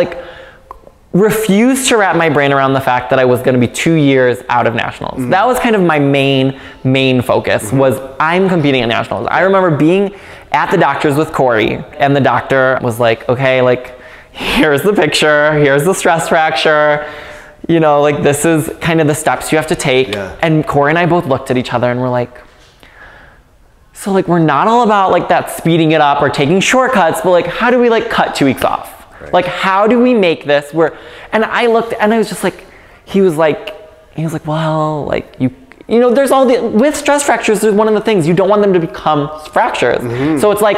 refused to wrap my brain around the fact that I was going to be 2 years out of Nationals. That was kind of my main focus, was I'm competing at Nationals. I remember being at the doctor's with Corey, and the doctor was like, okay, like, here's the picture, here's the stress fracture, you know, like, this is kind of the steps you have to take. And Corey and I both looked at each other and we're like, so like, we're not all about like that speeding it up or taking shortcuts, but like, how do we like cut 2 weeks off? Right. Like, how do we make this where, and I looked and I was just like, he was like, well, like you know, there's all the, with stress fractures, there's one of the things, you don't want them to become fractures. So it's like,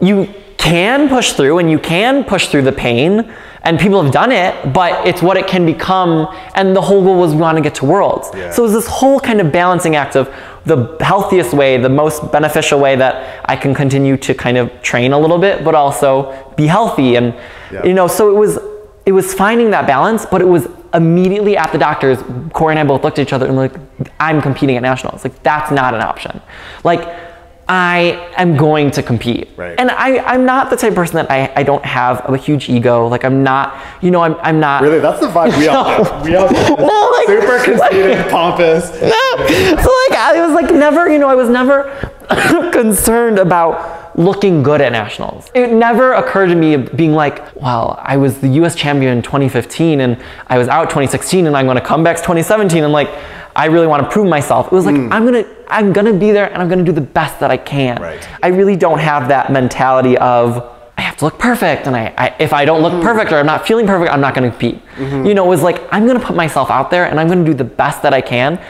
you can push through and you can push through the pain, and people have done it, but it's what it can become, and the whole goal was we want to get to Worlds. Yeah. So it was this whole kind of balancing act of the healthiest way, the most beneficial way that I can continue to kind of train a little bit, but also be healthy. And, you know, so it was finding that balance, but it was immediately at the doctors, Corey and I both looked at each other and like, I'm competing at nationals. Like, that's not an option. Like, I am going to compete. Right. And I'm not the type of person that I don't have a huge ego. Like, I'm not, you know, I'm not. Really, that's the vibe we all have. We all have no, like, super conceited, pompous. No. So like, I was like never, you know, I was never concerned about looking good at nationals. It never occurred to me being like, well, I was the US champion in 2015 and I was out 2016 and I'm going to come back 2017 and like, I really want to prove myself. It was like, I'm gonna be there and I'm gonna do the best that I can. Right. I really don't have that mentality of, I have to look perfect, and if I don't look perfect or I'm not feeling perfect, I'm not gonna compete. You know, it was like, I'm gonna put myself out there and I'm gonna do the best that I can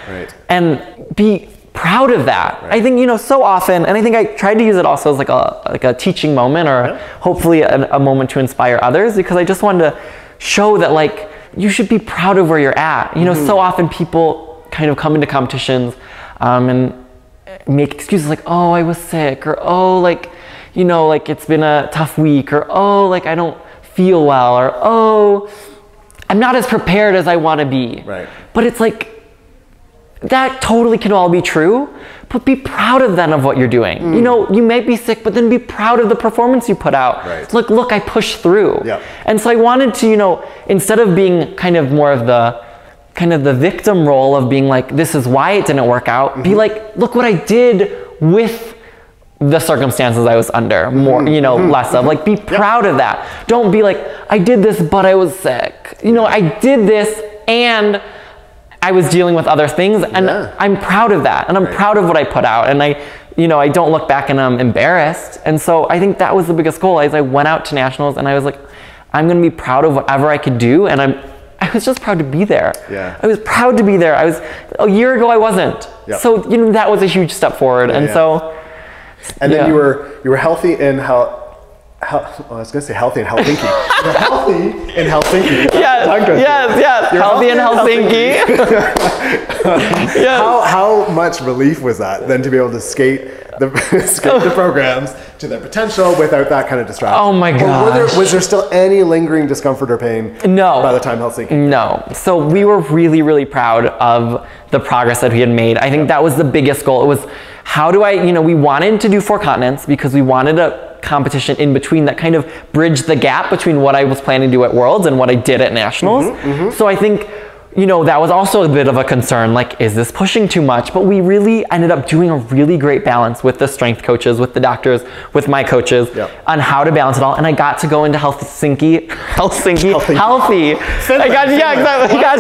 and be proud of that. I think, you know, so often, and I think I tried to use it also as like a teaching moment, or hopefully a moment to inspire others, because I just wanted to show that like, you should be proud of where you're at. You know, so often people kind of come into competitions and make excuses like, oh, I was sick, or oh, like, you know, like it's been a tough week, or oh, like I don't feel well, or oh, I'm not as prepared as I want to be. Right. But it's like, that totally can all be true, but be proud of then of what you're doing. You know, you may be sick, but then be proud of the performance you put out. Right. Look, I pushed through. Yep. And so I wanted to, you know, instead of being kind of more of the victim role of being like, this is why it didn't work out, be like, look what I did with the circumstances I was under, more, you know, less of, like, be proud of that. Don't be like, I did this, but I was sick. You know, I did this and I was dealing with other things, and I'm proud of that. And I'm proud of what I put out. And I don't look back and I'm embarrassed. And so I think that was the biggest goal. As I went out to nationals and I was like, I'm going to be proud of whatever I could do. And I was just proud to be there. Yeah. I was proud to be there. A year ago I wasn't. Yep. So, you know, that was a huge step forward. So. And then you were healthy in I was going to say healthy in Helsinki. You're healthy in Helsinki. Yes. Healthy in Helsinki. How much relief was that then to be able to skate the programs to their potential without that kind of distraction? Oh my gosh. Was there still any lingering discomfort or pain by the time Helsinki? No. So we were really, really proud of the progress that we had made. I think that was the biggest goal. It was, how do we wanted to do 4 continents because we wanted a competition in between that kind of bridged the gap between what I was planning to do at Worlds and what I did at Nationals. So I think, you know, that was also a bit of a concern, like, is this pushing too much? But we really ended up doing a really great balance with the strength coaches, with the doctors, with my coaches on how to balance it all. And I got to go into Helsinki. Healthy. I got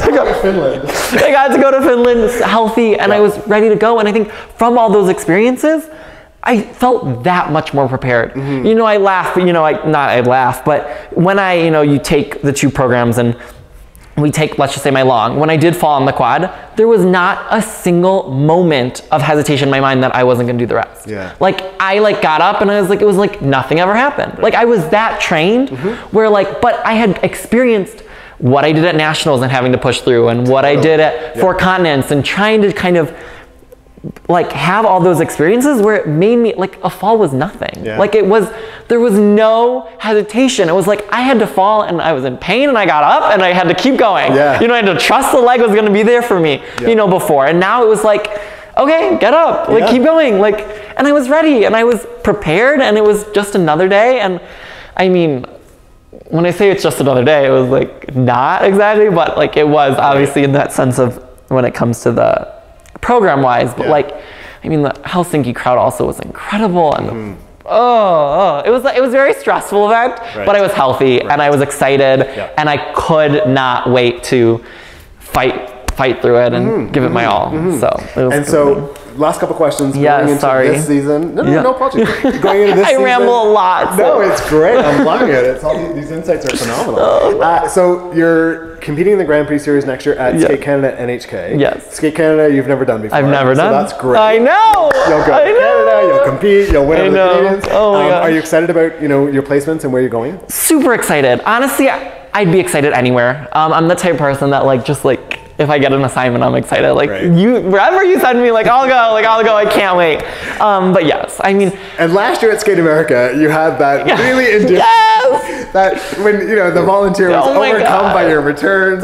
to go to Finland. I got to go to Finland healthy, and I was ready to go. And I think from all those experiences, I felt that much more prepared. You know, I laugh, but but when you take the 2 programs and we take, let's just say, my long, when I did fall on the quad, there was not a single moment of hesitation in my mind that I wasn't gonna do the rest. Like, I got up and I was like, it was like nothing ever happened. Like, I was that trained where but I had experienced what I did at nationals and having to push through, and what I did at 4 continents, and trying to kind of have all those experiences where it made me a fall was nothing. There was no hesitation. It was like I had to fall and I was in pain and I got up and I had to keep going. You know, I had to trust the leg was going to be there for me, you know, before. And now it was like, okay, get up, keep going. And I was ready and I was prepared, and it was just another day. And I mean, when I say it's just another day, it was not exactly, but it was obviously in that sense of when it comes to the program wise, but I mean, the Helsinki crowd also was incredible, and it was a very stressful event, but I was healthy and I was excited, and I could not wait to fight through it and give it my all. So last couple questions. Yeah, going into sorry. This season. No apologies. Going into this I season. ramble a lot. So. No, it's great. I'm loving it. It's all these insights are phenomenal. So you're competing in the Grand Prix Series next year at Skate Canada NHK. Yes. Skate Canada, you've never done before. I've never done. So that's great. I know. You'll go to Canada. You'll compete. You'll win over the Canadians. Oh my gosh. Are you excited about your placements and where you're going? Super excited. Honestly, I'd be excited anywhere. I'm the type of person that if I get an assignment, I'm excited. Wherever you send me, I'll go. I can't wait. But yes, I mean. And last year at Skate America, you had that really indifferent. Yes. That when the volunteer was overcome by your return.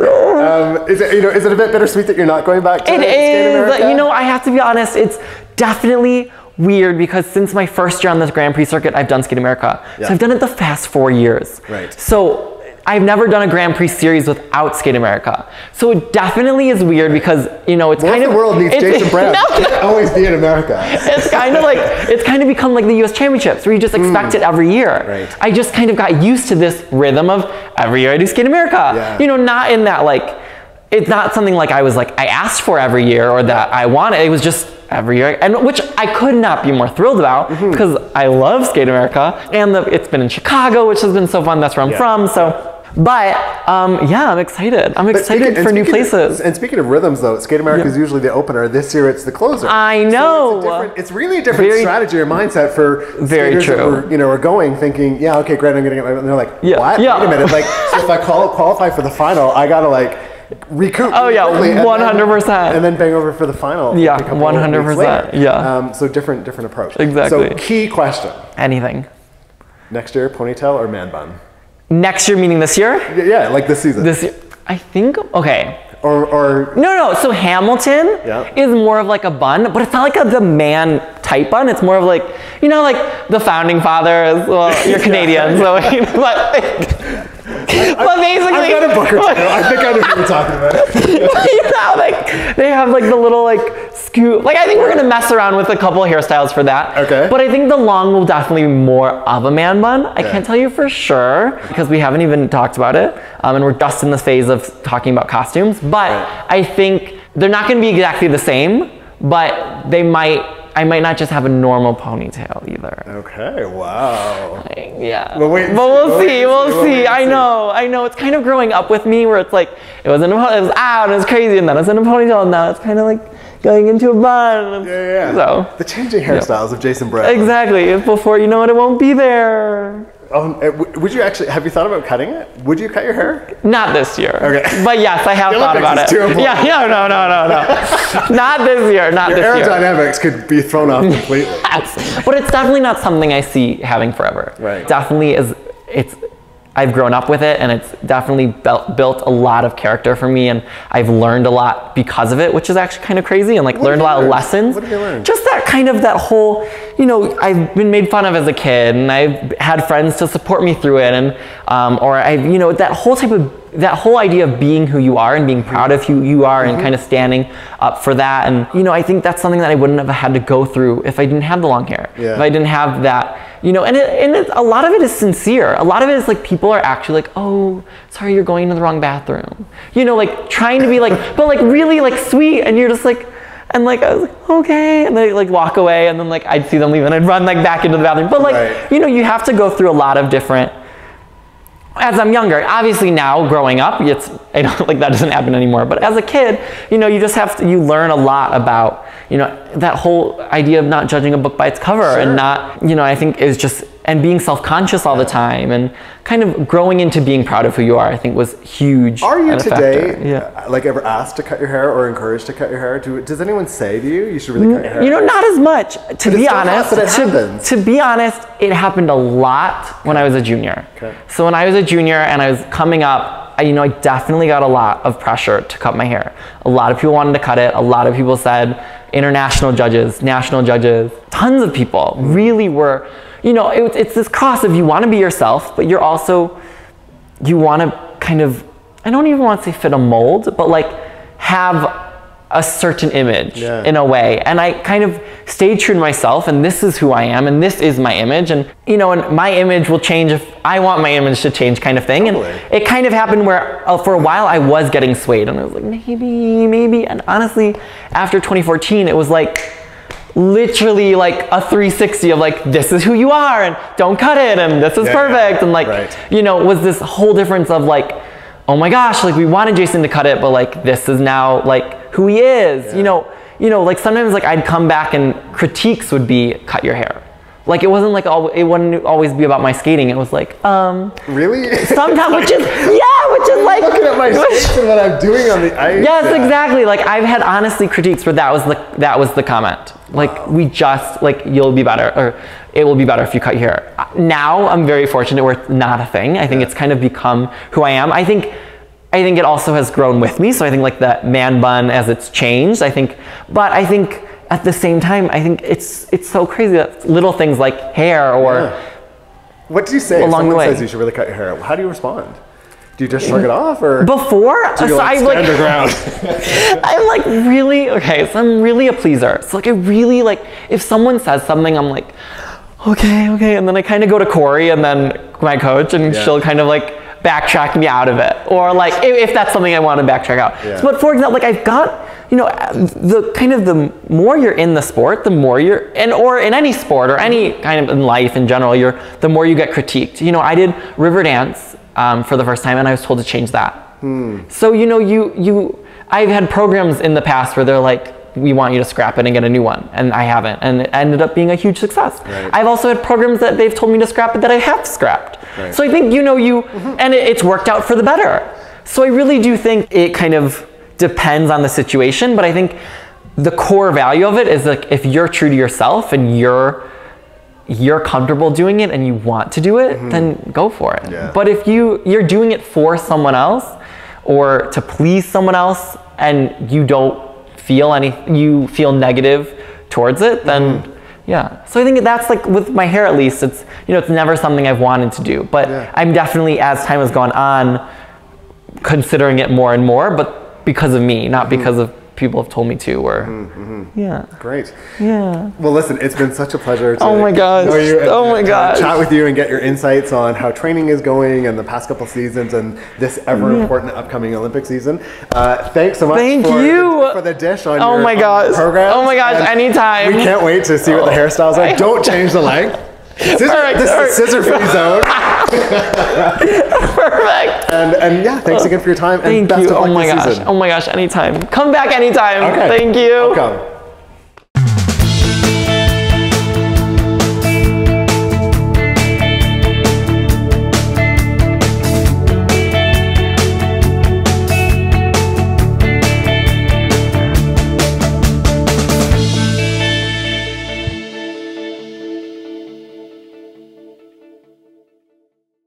Is it a bit bittersweet that you're not going back to Skate America? I have to be honest. It's definitely weird because since my first year on this Grand Prix circuit, I've done Skate America. So I've done it the past 4 years. Right. So I've never done a Grand Prix series without Skate America. So it definitely is weird because, it's kind of... the world needs Jason Brown. He can't always be in America. It's kind of become like the US Championships where you just expect it every year. Right. I just kind of got used to this rhythm of every year I do Skate America. Yeah. Not in that it's not something I asked for every year or that I wanted. It was just every year, and which I could not be more thrilled about because I love Skate America, and it's been in Chicago, which has been so fun. That's where I'm from. So. But I'm excited. I'm excited for new places. And speaking of rhythms, though, Skate America is usually the opener. This year, it's the closer. I know. So it's really a different strategy or mindset for skaters that are going, thinking, yeah, okay, great, I'm going to get my. And they're like, what? Wait a minute. So if I qualify for the final, I got to recoup. Oh yeah, 100%. And then bang over for the final. Yeah, 100%. Yeah. So different approach. Exactly. So key question. Anything. Next year, ponytail or man bun? Next year, meaning this year? Yeah, this season. This year, I think, okay. Or No, so Hamilton is more of a bun, but it's not the man type bun. It's more of the founding fathers. Well, you're Canadian, so but basically, I've got a book or two. I think I know what you're talking about. They have the little scoop. I think we're gonna mess around with a couple of hairstyles for that. Okay. But I think the long will definitely be more of a man bun. I can't tell you for sure because we haven't even talked about it, and we're just in the phase of talking about costumes. But I think they're not gonna be exactly the same, but I might not just have a normal ponytail either. Okay, wow. Yeah. Well, wait. We'll see. I know. It's kind of growing up with me where it's it was out and it was crazy, and then it's in a ponytail, and now it's kind of going into a bun. Yeah. So the changing hairstyles of Jason Brown. Exactly. Before you know it won't be there. Would you actually, have you thought about cutting it? Would you cut your hair? Not this year. Okay. But yes, I have thought about it. No. Not this year, Your aerodynamics could be thrown off completely. Yes. But it's definitely not something I see having forever. Right. Definitely I've grown up with it, and it's definitely built a lot of character for me, and I've learned a lot because of it, which is actually kind of crazy, and learned a lot of lessons. What have you learned? Just that whole, I've been made fun of as a kid, and I've had friends to support me through it, and or I've, that whole idea of being who you are and being proud of who you are and kind of standing up for that. And, I think that's something that I wouldn't have had to go through if I didn't have the long hair. Yeah. If I didn't have that, a lot of it is sincere. A lot of it is people are actually oh, sorry, you're going to the wrong bathroom. Trying to be but really sweet. And you're just and I was okay. And they walk away, and then I'd see them leave and I'd run back into the bathroom. But you have to go through a lot of different, as I'm younger, obviously now growing up, I don't that doesn't happen anymore. But as a kid, you just have to, you learn a lot about, that whole idea of not judging a book by its cover and not, I think is just, and being self-conscious all the time and kind of growing into being proud of who you are, I think was huge. Are you today ever asked to cut your hair or encouraged to cut your hair? Does anyone say to you should really cut your hair? Not as much. To be honest, to be honest, it happened a lot when I was a junior. Okay. So when I was a junior and I was coming up, I definitely got a lot of pressure to cut my hair. A lot of people wanted to cut it. A lot of people said, international judges, national judges, tons of people really were, it's this cross of you want to be yourself, but you want to kind of, I don't even want to say fit a mold, but have a certain image in a way. And I kind of stayed true to myself, and this is who I am, and this is my image, and and my image will change if I want my image to change, kind of thing. Totally. And it kind of happened where for a while I was getting swayed, and I was maybe, and honestly, after 2014, it was literally like a 360 of like, this is who you are and don't cut it and this is perfect. And like, you know, was this whole difference of like, oh my gosh, like we wanted Jason to cut it, but like this is now like who he is. You know, like sometimes like I'd come back and critiques would be cut your hair. Like it wasn't like, it wouldn't always be about my skating. It was like, really? Sometimes, which is like, looking at my skates and what I'm doing on the ice. Yes, exactly. Like I've had honestly critiques where that was the comment. Like we just, like you'll be better, or it will be better if you cut your hair. Now I'm very fortunate where it's not a thing. I think it's kind of become who I am. I think it also has grown with me. So I think like the man bun as it's changed, but I think at the same time, I think it's so crazy that little things like hair or what do you say if someone says you should really cut your hair? How do you respond? Do you just shrug it off, or before? Do you like stand your ground? I'm like really okay. So I'm really a pleaser. So like I really like if someone says something, I'm like okay, and then I kind of go to Corey and then my coach, and she'll kind of like backtrack me out of it, or like if that's something I want to backtrack out. But for example, like I've got, you know, the more you're in the sport, the more you're or in any sport or any kind of in life in general, the more you get critiqued. You know, I did river dance for the first time, and I was told to change that. So you know, I've had programs in the past where they're like, we want you to scrap it and get a new one, and I haven't, and it ended up being a huge success. I've also had programs that they've told me to scrap it that I have scrapped. So I think, you know, and it's worked out for the better. So I really do think it kind of depends on the situation, but I think the core value of it is like if you're true to yourself and you're comfortable doing it and you want to do it, then go for it. But if you're doing it for someone else or to please someone else and you don't feel you feel negative towards it, then so I think that's like with my hair, at least it's, you know, it's never something I've wanted to do, but I'm definitely, as time has gone on, considering it more and more, but because of me, not because of people have told me to, or Great. Well, listen, it's been such a pleasure to know you and chat with you and get your insights on how training is going and the past couple seasons and this ever important upcoming Olympic season. Thanks so much for the dish on your program. Oh my gosh, anytime. We can't wait to see what the hairstyles are. Don't change the length. This is the scissor-free zone. Perfect. And yeah, thanks again for your time. And Thank you. Oh my gosh, anytime. Come back anytime. Thank you. I'll come.